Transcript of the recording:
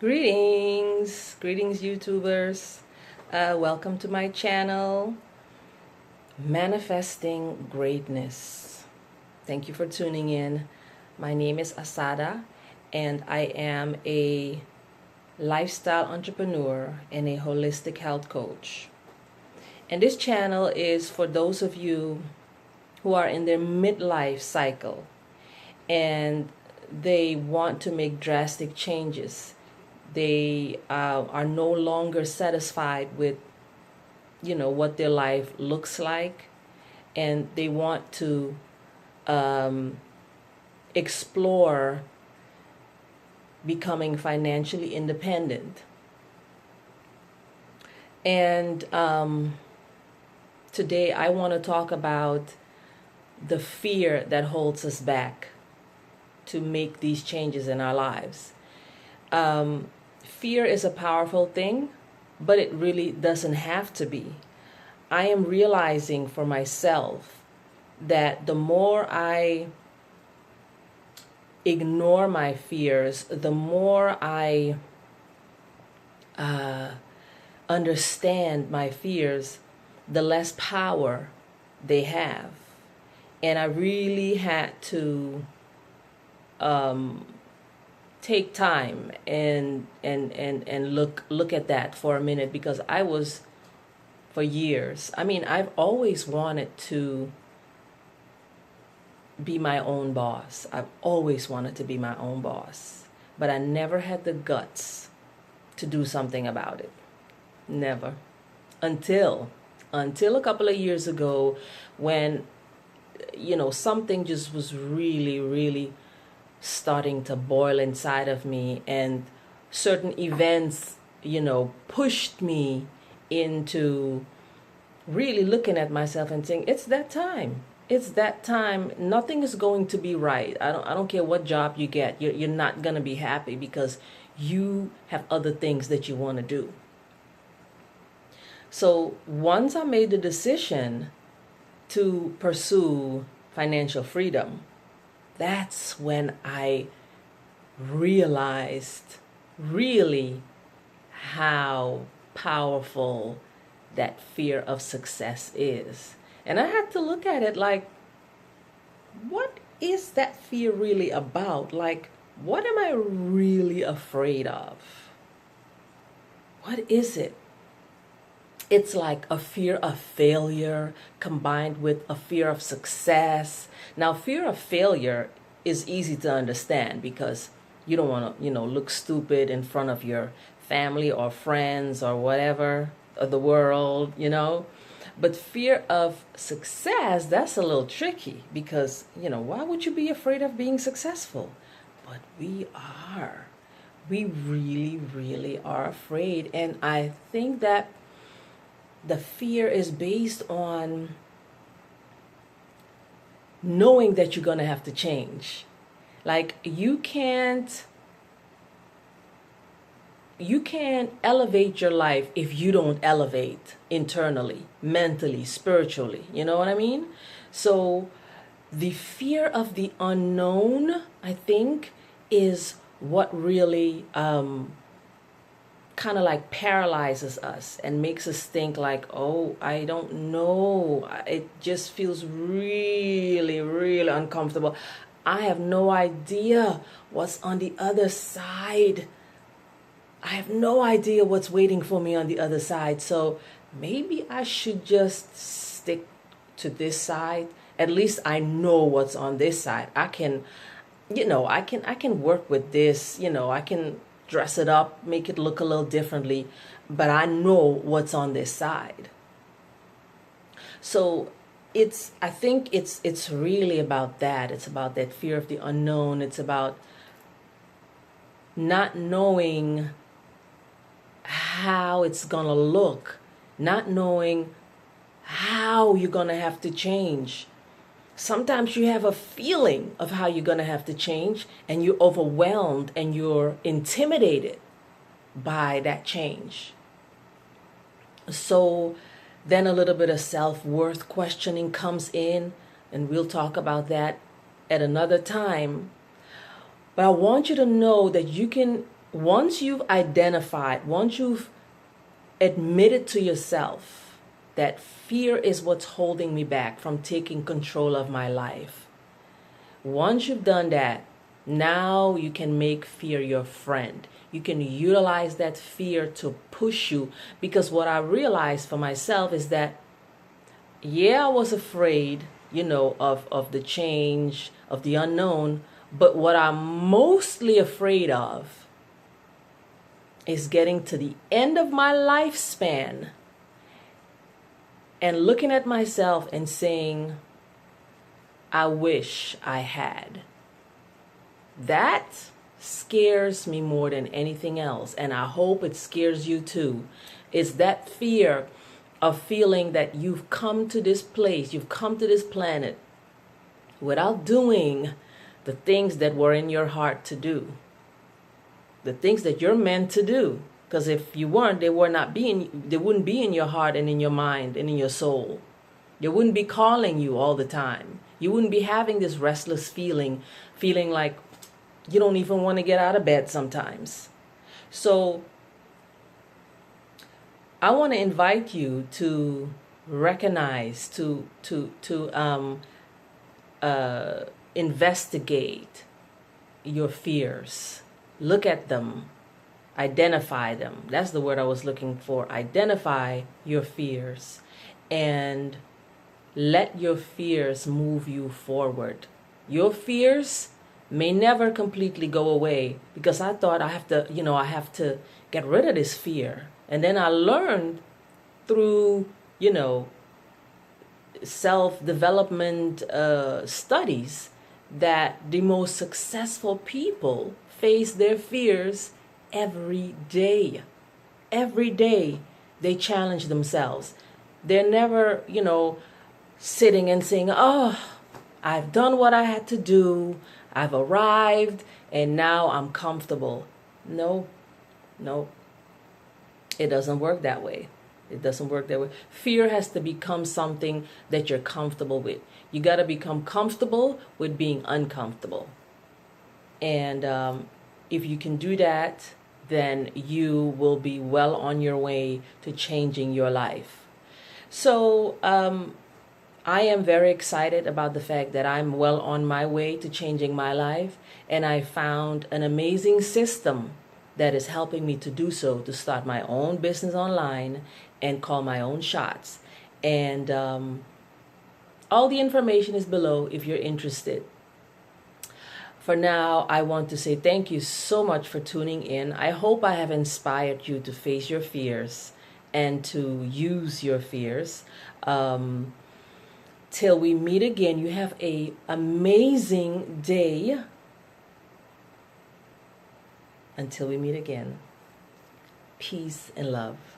Greetings, YouTubers. Welcome to my channel, Manifesting Greatness. Thank you for tuning in. My name is Asada, and I am a lifestyle entrepreneur and a holistic health coach. And this channel is for those of you who are in their midlife cycle and they want to make drastic changes. They are no longer satisfied with what their life looks like, and they want to explore becoming financially independent. And today I want to talk about the fear that holds us back to make these changes in our lives. Fear is a powerful thing, but it really doesn't have to be. I am realizing for myself that the more I ignore my fears, the more I understand my fears, the less power they have. And I really had to take time and look at that for a minute, because I was, for years, I've always wanted to be my own boss. I've always wanted to be my own boss, but I never had the guts to do something about it. Never. Until a couple of years ago, when something just was really starting to boil inside of me, and certain events pushed me into really looking at myself and saying, it's that time. Nothing is going to be right. I don't care what job you get. You're not going to be happy because you have other things that you want to do. So once I made the decision to pursue financial freedom, that's when I realized really how powerful that fear of success is. And I had to look at it like, what is that fear really about? Like, what am I really afraid of? What is it? It's like a fear of failure combined with a fear of success. Now, fear of failure is easy to understand because you don't want to, look stupid in front of your family or friends or whatever, or the world, But fear of success, that's a little tricky because, why would you be afraid of being successful? But we are. We really are afraid. And I think that the fear is based on knowing that you're going to have to change. Like, you can't elevate your life if you don't elevate internally, mentally, spiritually. You know what I mean? So the fear of the unknown, I think, is what really kind of like paralyzes us and makes us think like, oh, I don't know. It just feels really uncomfortable. I have no idea what's on the other side. I have no idea what's waiting for me on the other side. So maybe I should just stick to this side. At least I know what's on this side. I can work with this, I can dress it up, make it look a little differently, but I know what's on this side. So I think it's really about that. It's about that fear of the unknown. It's about not knowing how it's gonna look, not knowing how you're gonna have to change. Sometimes you have a feeling of how you're gonna have to change, and you're overwhelmed and you're intimidated by that change. So then a little bit of self-worth questioning comes in, and we'll talk about that at another time. But I want you to know that you can once you've identified, once you've admitted to yourself that fear is what's holding me back from taking control of my life, once you've done that, now you can make fear your friend. You can utilize that fear to push you. Because what I realized for myself is that, yeah, I was afraid, of the change, of the unknown. But what I'm mostly afraid of is getting to the end of my lifespan and looking at myself and saying, I wish I had. That scares me more than anything else. And I hope it scares you too. It's that fear of feeling that you've come to this place, you've come to this planet without doing the things that were in your heart to do. The things that you're meant to do. Because if you weren't, they wouldn't be in your heart and in your mind and in your soul. They wouldn't be calling you all the time. You wouldn't be having this restless feeling like you don't even want to get out of bed sometimes. So I want to invite you to recognize, to investigate your fears. Look at them. Identify them. That's the word I was looking for. Identify your fears and let your fears move you forward. Your fears may never completely go away, because I thought I have to get rid of this fear. And then I learned through, self-development studies that the most successful people face their fears every day. Every day they challenge themselves. They're never, sitting and saying, oh, I've done what I had to do. I've arrived and now I'm comfortable. No. It doesn't work that way. It doesn't work that way. Fear has to become something that you're comfortable with. You got to become comfortable with being uncomfortable. And if you can do that, then you will be well on your way to changing your life. So I am very excited about the fact that I'm well on my way to changing my life. And I found an amazing system that is helping me to do so, to start my own business online and call my own shots. And all the information is below if you're interested. For now, I want to say thank you so much for tuning in. I hope I have inspired you to face your fears and to use your fears. Till we meet again, you have an amazing day. Until we meet again, peace and love.